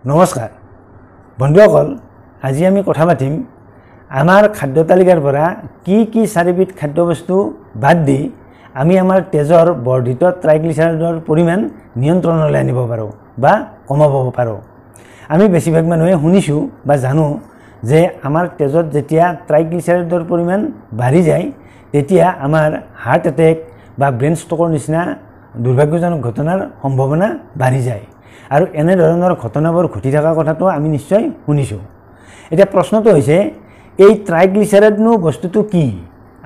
নমস্কাৰ বন্ধুসকল, আজি আমি কথা পাতিম আমাৰ খাদ্য তালিকাৰ পৰা কি চাৰিবিধ খাদ্যবস্তু বাদ দি আমি আমাৰ তেজৰ বৰ্ধিত ট্ৰাইগ্লিচাৰাইডৰ পৰিমাণ নিয়ন্ত্ৰণলৈ আনিব পাৰোঁ বা কমাব পাৰোঁ। আমি বেছিভাগ মানুহে শুনিছোঁ বা জানো যে আমাৰ তেজত যেতিয়া ট্ৰাইগ্লিচাৰাইডৰ পৰিমাণ বাঢ়ি যায় তেতিয়া আমাৰ হাৰ্ট এটেক বা ব্ৰেইন ষ্ট্ৰোকৰ নিচিনা দুৰ্ভাগ্যজনক ঘটনাৰ সম্ভাৱনা বাঢ়ি যায়। আৰু এনে ধৰণৰ ঘটনাবোৰ ঘটি থকা কথাটো আমি নিশ্চয় শুনিছোঁ। এতিয়া প্ৰশ্নটো হৈছে এই ট্ৰাইগ্লিচাৰাইডনো বস্তুটো কি?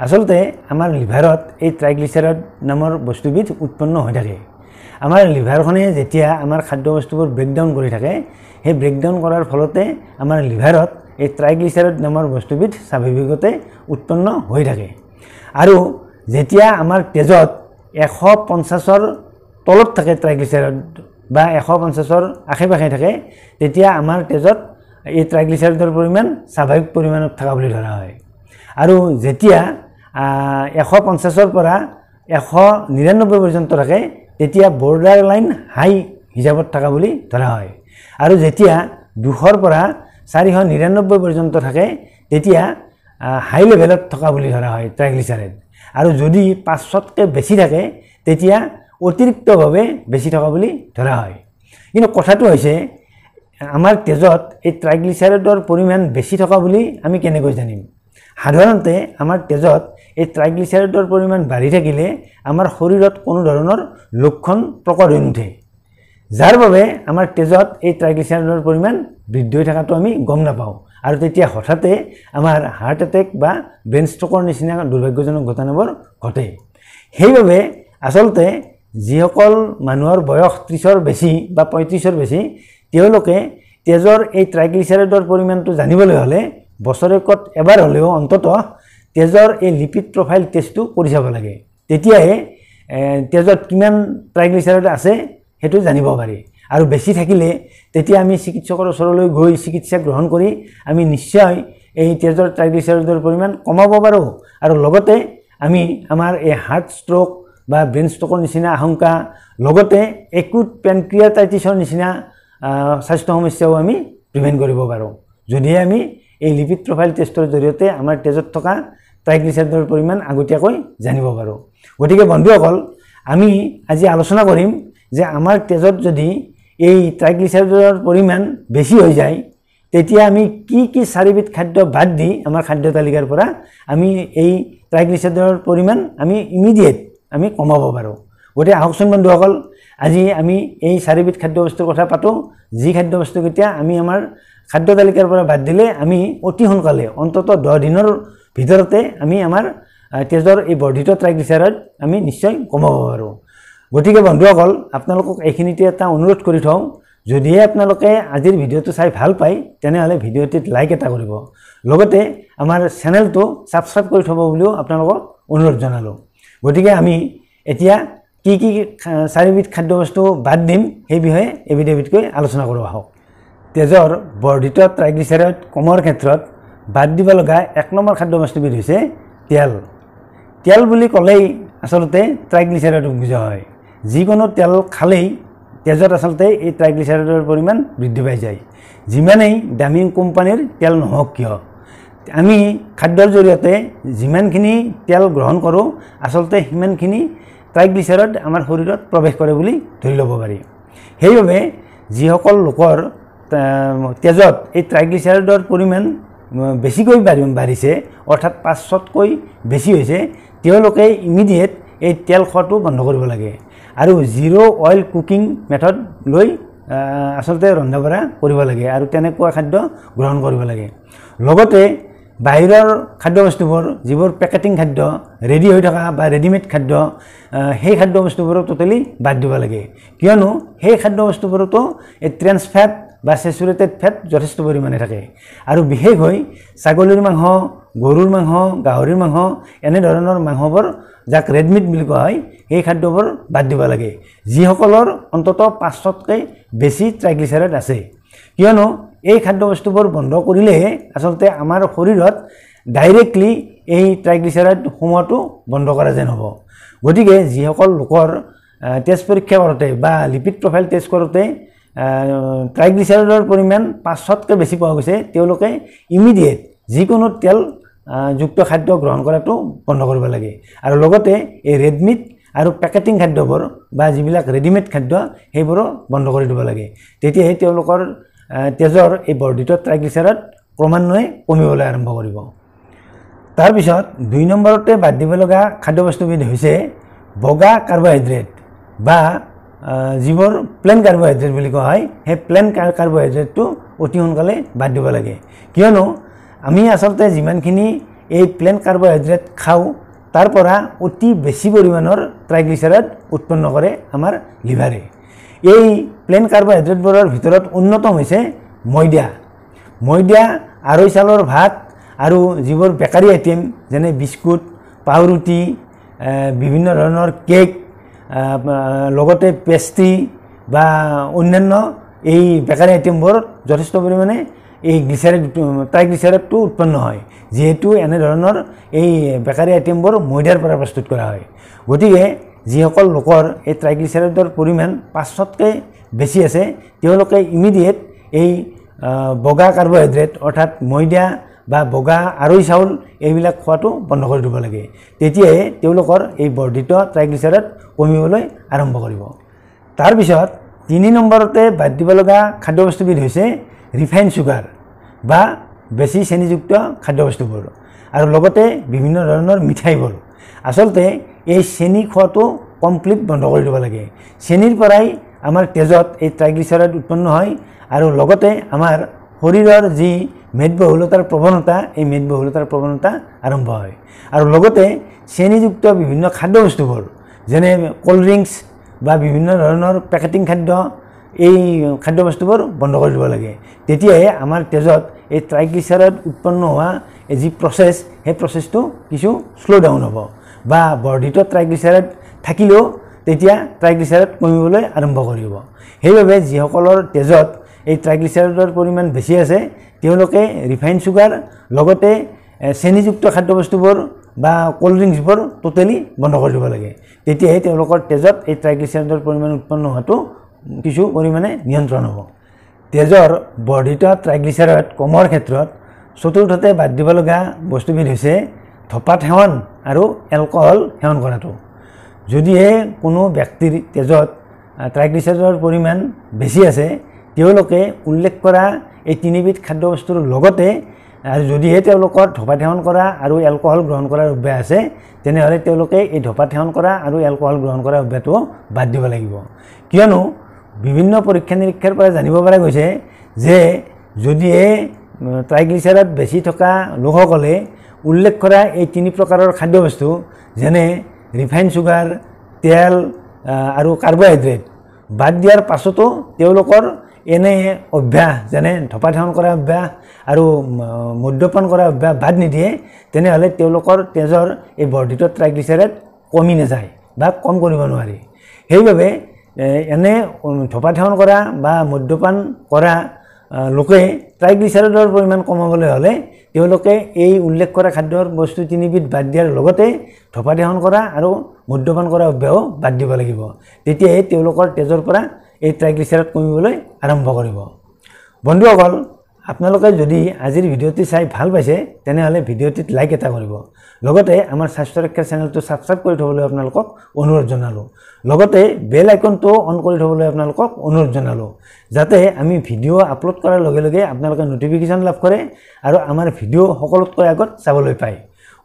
আচলতে আমাৰ লিভাৰত এই ট্ৰাইগ্লিচাৰাইড নামৰ বস্তুবিধ উৎপন্ন হৈ থাকে। আমাৰ লিভাৰখনে যেতিয়া আমাৰ খাদ্যবস্তুবোৰ ব্ৰেকডাউন কৰি থাকে, সেই ব্ৰেকডাউন কৰাৰ ফলতে আমাৰ লিভাৰত এই ট্ৰাইগ্লিচাৰাইড নামৰ বস্তুবিধ স্বাভাৱিকতে উৎপন্ন হৈ থাকে। আৰু যেতিয়া আমাৰ তেজত 150ৰ তলত থাকে ট্ৰাইগ্লিচাৰাইড বা 150ৰ আশে-পাশে থাকে, তেতিয়া আমাৰ তেজত এই ট্ৰাইগ্লিচাৰাইডৰ পৰিমাণ স্বাভাৱিক পৰিমাণত থকা বুলি ধৰা হয়। আৰু যেতিয়া 150ৰ পৰা 199 পৰ্যন্ত থাকে তেতিয়া বৰ্ডাৰ লাইন হাই হিচাপত থকা বুলি ধৰা হয়। আৰু যেতিয়া 200ৰ পৰা 499 পৰ্যন্ত থাকে তেতিয়া হাই লেভেলত থকা বুলি ধৰা হয় ট্ৰাইগ্লিচাৰাইড। আৰু যদি 500তকৈ বেছি থাকে তেতিয়া অতিৰিক্তভাৱে বেছি থকা বুলি ধৰা হয়। কিন্তু কথাটো হৈছে আমাৰ তেজত এই ট্ৰাইগ্লিচাৰাইডৰ পৰিমাণ বেছি থকা বুলি আমি কেনেকৈ জানিম? সাধাৰণতে আমাৰ তেজত এই ট্ৰাইগ্লিচাৰাইডৰ পৰিমাণ বাঢ়ি থাকিলে আমাৰ শৰীৰত কোনো ধৰণৰ লক্ষণ প্ৰকট হৈ নুঠে, যাৰ বাবে আমাৰ তেজত এই ট্ৰাইগ্লিচাৰাইডৰ পৰিমাণ বৃদ্ধি হৈ থকাটো আমি গম নাপাওঁ। আৰু তেতিয়া হঠাতে আমাৰ হাৰ্ট এটেক বা ব্ৰেইন ষ্ট্ৰোকৰ নিচিনা দুৰ্ভাগ্যজনক ঘটনাবোৰ ঘটে। সেইবাবে আচলতে যিসকল মানুহৰ বয়স 30ৰ বেছি বা 35ৰ বেছি, তেওঁলোকে তেজৰ এই ট্ৰাইগ্লিচাৰাইডৰ পৰিমাণটো জানিবলৈ হ'লে বছৰেকত এবাৰ হ'লেও অন্ততঃ তেজৰ এই লিপিড প্ৰফাইল টেষ্টটো কৰি চাব লাগে। তেতিয়াহে তেজত কিমান ট্ৰাইগ্লিচাৰাইড আছে সেইটো জানিব পাৰি। আৰু বেছি থাকিলে তেতিয়া আমি চিকিৎসকৰ ওচৰলৈ গৈ চিকিৎসা গ্ৰহণ কৰি আমি নিশ্চয় এই তেজৰ ট্ৰাইগ্লিচাৰাইডৰ পৰিমাণ কমাব পাৰোঁ। আৰু লগতে আমি আমাৰ এই হাৰ্ট ষ্ট্ৰোক বা ব্ৰেইন ষ্ট্ৰোকৰ নিচিনা আশংকা, লগতে একুট পেনক্ৰিয়াটাইটিছৰ নিচিনা স্বাস্থ্য সমস্যাও আমি প্ৰিভেণ্ট কৰিব পাৰোঁ, যদিহে আমি এই লিপিড প্ৰফাইল টেষ্টৰ জৰিয়তে আমাৰ তেজত থকা ট্ৰাইগ্লিচাৰাইডৰ পৰিমাণ আগতীয়াকৈ জানিব পাৰোঁ। গতিকে বন্ধুসকল, আমি আজি আলোচনা কৰিম যে আমাৰ তেজত যদি এই ট্ৰাইগ্লিচাৰাইডৰ পৰিমাণ বেছি হৈ যায় তেতিয়া আমি কি চাৰিবিধ খাদ্য বাদ দি আমাৰ খাদ্য তালিকাৰ পৰা আমি এই ট্ৰাইগ্লিচাৰাইডৰ পৰিমাণ আমি ইমিডিয়েট আমি কমাব পাৰোঁ। গতিকে আহকচোন বন্ধুসকল, আজি আমি এই চাৰিবিধ খাদ্যবস্তুৰ কথা পাতোঁ, যি খাদ্যবস্তুকেইটা আমি আমাৰ খাদ্য তালিকাৰ পৰা বাদ দিলে আমি অতি সোনকালে অন্ততঃ 10 দিনৰ ভিতৰতে আমি আমাৰ তেজৰ এই বৰ্ধিত ট্ৰাইগ্লিচাৰাইড আমি নিশ্চয় কমাব পাৰোঁ। গতিকে বন্ধুসকল, আপোনালোকক এইখিনিতে এটা অনুৰোধ কৰি থওঁ, যদিহে আপোনালোকে আজিৰ ভিডিঅ'টো চাই ভাল পায় তেনেহ'লে ভিডিঅ'টিত লাইক এটা কৰিব, লগতে আমাৰ চেনেলটো ছাবস্ক্ৰাইব কৰি থ'ব বুলিও আপোনালোকক অনুৰোধ জনালোঁ। গতিকে আমি এতিয়া কি চাৰিবিধ খাদ্যবস্তু বাদ দিম সেই বিষয়ে এবিধকৈ আলোচনা কৰোঁ আহক। তেজৰ বৰ্ধিত ট্ৰাইগ্লিচাৰাইড কমোৱাৰ ক্ষেত্ৰত বাদ দিব লগা 1 নম্বৰ খাদ্যবস্তুবিধ হৈছে তেল। তেল বুলি ক'লেই আচলতে ট্ৰাইগ্লিচাৰাইড বুজা হয়। যিকোনো তেল খালেই তেজত আচলতে এই ট্ৰাইগ্লিচাৰাইডৰ পৰিমাণ বৃদ্ধি পাই যায়। যিমানেই দামী কোম্পানীৰ তেল নহওক কিয়, আমি খাদ্যৰ জৰিয়তে যিমানখিনি তেল গ্ৰহণ কৰোঁ আচলতে সিমানখিনি ট্ৰাইগ্লিচাৰাইড আমাৰ শৰীৰত প্ৰৱেশ কৰে বুলি ধৰি ল'ব পাৰি। সেইবাবে যিসকল লোকৰ তেজত এই ট্ৰাইগ্লিচাৰাইডৰ পৰিমাণ বেছিকৈ বাঢ়িছে, অৰ্থাৎ 500তকৈ বেছি হৈছে, তেওঁলোকে ইমিডিয়েট এই তেল খোৱাটো বন্ধ কৰিব লাগে আৰু জিৰ' অইল কুকিং মেথড লৈ আচলতে ৰন্ধা বঢ়া কৰিব লাগে আৰু তেনেকুৱা খাদ্য গ্ৰহণ কৰিব লাগে। লগতে বাহিৰৰ খাদ্যবস্তুবোৰ, যিবোৰ পেকেটিং খাদ্য, ৰেডি হৈ থকা বা ৰেডিমেড খাদ্য, সেই খাদ্যবস্তুবোৰক টোটেলি বাদ দিব লাগে। কিয়নো সেই খাদ্যবস্তুবোৰতো এই ট্ৰেন্স ফেট বা চেচুৰেটেড ফেট যথেষ্ট পৰিমাণে থাকে। আৰু বিশেষকৈ ছাগলীৰ মাংস, গৰুৰ মাংস, গাহৰিৰ মাংস, এনেধৰণৰ মাংসবোৰ যাক ৰেড মিট বুলি কোৱা হয়, সেই খাদ্যবোৰ বাদ দিব লাগে যিসকলৰ অন্ততঃ 500তকৈ বেছি ট্ৰাইগ্লিচাৰাইড আছে। কিয়নো এই খাদ্যবস্তুবোৰ বন্ধ কৰিলেহে আচলতে আমাৰ শৰীৰত ডাইৰেক্টলি এই ট্ৰাইগ্লিচাৰাইড সোমোৱাটো বন্ধ কৰা যেন হ'ব। গতিকে যিসকল লোকৰ টেষ্ট পৰীক্ষা কৰোঁতে বা লিপিড প্ৰফাইল টেষ্ট কৰোঁতে ট্ৰাইগ্লিচাৰাইডৰ পৰিমাণ 500তকৈ বেছি পোৱা গৈছে তেওঁলোকে ইমিডিয়েট যিকোনো তেল যুক্ত খাদ্য গ্ৰহণ কৰাটো বন্ধ কৰিব লাগে আৰু লগতে এই ৰেড মিট আৰু পেকেটিং খাদ্যবোৰ বা যিবিলাক ৰেডিমেড খাদ্য সেইবোৰো বন্ধ কৰি দিব লাগে তেতিয়াহে তেওঁলোকৰ তেজৰ এই বৰ্ধিত ট্ৰাইগ্লিচাৰাইড ক্ৰমান্বয়ে কমিবলৈ আৰম্ভ কৰিব তাৰ পিছত 2 নম্বৰতে বাদ দিব লগা খাদ্যবস্তুবিধ হৈছে বগা কাৰ্বহাইড্ৰেট বা যিবোৰ প্লেন কাৰ্বহাইড্ৰেট বুলি কোৱা হয় সেই প্লেন কাৰ্বহাইড্ৰেটটো অতি সোনকালে বাদ দিব লাগে কিয়নো আমি আচলতে যিমানখিনি এই প্লেন কাৰ্বহাইড্ৰেট খাওঁ তাৰ পৰা অতি বেছি পৰিমাণৰ ট্ৰাইগ্লিচাৰাইড উৎপন্ন কৰে আমাৰ লিভাৰে এই প্লেন কাৰ্বহাইড্ৰেটবোৰৰ ভিতৰত অন্যতম হৈছে ময়দা আৰৈ চাউলৰ ভাত আৰু যিবোৰ বেকাৰী আইটেম যেনে বিস্কুট পাউৰুটি বিভিন্ন ধৰণৰ কেক লগতে পেষ্ট্ৰি বা অন্যান্য এই বেকাৰী আইটেমবোৰ যথেষ্ট পৰিমাণে এই ট্ৰাইগ্লিচাৰাইডটো উৎপন্ন হয় যেহেতু এনে ধৰণৰ এই বেকাৰী আইটেমবোৰ ময়দাৰ পৰা প্ৰস্তুত কৰা হয় গতিকে যিসকল লোকৰ এই ট্ৰাইগ্লিচাৰাইডৰ পৰিমাণ 500তকৈ বেছি আছে তেওঁলোকে ইমিডিয়েট এই বগা কাৰ্বহাইড্ৰেট অৰ্থাৎ ময়দা বা বগা আৰৈ চাউল এইবিলাক খোৱাটো বন্ধ কৰি দিব লাগে তেতিয়াহে তেওঁলোকৰ এই বৰ্ধিত ট্ৰাইগ্লিচাৰাইড কমিবলৈ আৰম্ভ কৰিব তাৰ পিছত 3 নম্বৰতে বাদ দিব লগা খাদ্যবস্তুবিধ হৈছে ৰিফাইন চুগাৰ বা বেছি চেনিযুক্ত খাদ্যবস্তুবোৰ আৰু লগতে বিভিন্ন ধৰণৰ মিঠাইবোৰ আচলতে এই চেনি খোৱাটো কমপ্লিট বন্ধ কৰি দিব লাগে চেনিৰ পৰাই আমাৰ তেজত এই ট্ৰাইগ্লিচাৰাইড উৎপন্ন হয় আৰু লগতে আমাৰ শৰীৰৰ যি মেদবহুলতাৰ প্ৰৱণতা এই মেদবহুলতাৰ প্ৰৱণতা আৰম্ভ হয় আৰু লগতে চেনিযুক্ত বিভিন্ন খাদ্যবস্তুবোৰ যেনে কোল্ড ড্ৰিংকছ বা বিভিন্ন ধৰণৰ পেকেটিং খাদ্য এই খাদ্যবস্তুবোৰ বন্ধ কৰি দিব লাগে তেতিয়াহে আমাৰ তেজত এই ট্ৰাইগ্লিচাৰাইড উৎপন্ন হোৱা এই যি প্ৰচেছ সেই প্ৰচেছটো কিছু শ্ল' ডাউন হ'ব বা বৰ্ধিত ট্ৰাইগ্লিচাৰাইড থাকিলেও তেতিয়া ট্ৰাইগ্লিচাৰাইড কমিবলৈ আৰম্ভ কৰিব সেইবাবে যিসকলৰ তেজত এই ট্ৰাইগ্লিচাৰাইডৰ পৰিমাণ বেছি আছে তেওঁলোকে ৰিফাইন চুগাৰ লগতে চেনিযুক্ত খাদ্যবস্তুবোৰ বা কোল্ড ড্ৰিংকছবোৰ টোটেলি বন্ধ কৰি দিব লাগে তেতিয়াহে তেওঁলোকৰ তেজত এই ট্ৰাইগ্লিচাৰাইডৰ পৰিমাণ উৎপন্ন হোৱাটো কিছু পৰিমাণে নিয়ন্ত্ৰণ হ'ব তেজৰ বৰ্ধিত ট্ৰাইগ্লিচাৰাইড কমৰ ক্ষেত্ৰত চতুৰ্থতে বাদ দিব লগা বস্তুবিধ হৈছে ধঁপাত সেৱন আৰু এলকহল সেৱন কৰাটো যদিহে কোনো ব্যক্তিৰ তেজত ট্ৰাইগ্লিচাৰাইডৰ পৰিমাণ বেছি আছে তেওঁলোকে উল্লেখ কৰা এই 3বিধ খাদ্যবস্তুৰ লগতে আৰু যদিহে তেওঁলোকৰ ধঁপাত সেৱন কৰা আৰু এলকহল গ্ৰহণ কৰাৰ অভ্যাস আছে তেনেহ'লে তেওঁলোকে এই ধঁপাত সেৱন কৰা আৰু এলকহল গ্ৰহণ কৰাৰ অভ্যাসটো বাদ দিব লাগিব কিয়নো বিভিন্ন পৰীক্ষা নিৰীক্ষাৰ পৰা জানিব পৰা গৈছে যে যদিহে ট্ৰাইগ্লিচাৰাইড বেছি থকা লোকসকলে উল্লেখ কৰা এই 3 প্ৰকাৰৰ খাদ্যবস্তু যেনে ৰিফাইন চুগাৰ তেল আৰু কাৰ্বহাইড্ৰেট বাদ দিয়াৰ পাছতো তেওঁলোকৰ এনে অভ্যাস যেনে ধঁপাত সেৱন কৰা অভ্যাস আৰু মদ্যপান কৰা অভ্যাস বাদ নিদিয়ে তেনেহ'লে তেওঁলোকৰ তেজৰ এই বৰ্ধিত ট্ৰাইগ্লিচাৰাইড কমি নাযায় বা কম কৰিব নোৱাৰি সেইবাবে এনে ধঁপাত সেৱন কৰা বা মদ্যপান কৰা লোকে ট্ৰাইগ্লিচাৰাইডৰ পৰিমাণ কমাবলৈ হ'লে তেওঁলোকে এই উল্লেখ কৰা খাদ্যৰ বস্তু 3বিধ বাদ দিয়াৰ লগতে ধঁপাত সেৱন কৰা আৰু মদ্যপান কৰা অভ্যাসো বাদ দিব লাগিব তেতিয়াহে তেওঁলোকৰ তেজৰ পৰা এই ট্ৰাইগ্লিচাৰাইড কমিবলৈ আৰম্ভ কৰিব বন্ধুসকল আপোনালোকে যদি আজিৰ ভিডিঅ'টি চাই ভাল পাইছে তেনেহ'লে ভিডিঅ'টিত লাইক এটা কৰিব লগতে আমাৰ স্বাস্থ্য ৰক্ষাৰ চেনেলটো ছাবস্ক্ৰাইব কৰি থবলৈ আপোনালোকক অনুৰোধ জনালোঁ লগতে বেল আইকনটো অন কৰি থবলৈ আপোনালোকক অনুৰোধ জনালোঁ যাতে আমি ভিডিঅ' আপলোড কৰাৰ লগে লগে আপোনালোকে নটিফিকেশ্যন লাভ কৰে আৰু আমাৰ ভিডিঅ' সকলোতকৈ আগত চাবলৈ পায়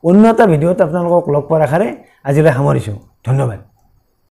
অন্য এটা ভিডিঅ'ত আপোনালোকক লগ পোৱাৰ আশাৰে আজিলৈ সামৰিছোঁ ধন্যবাদ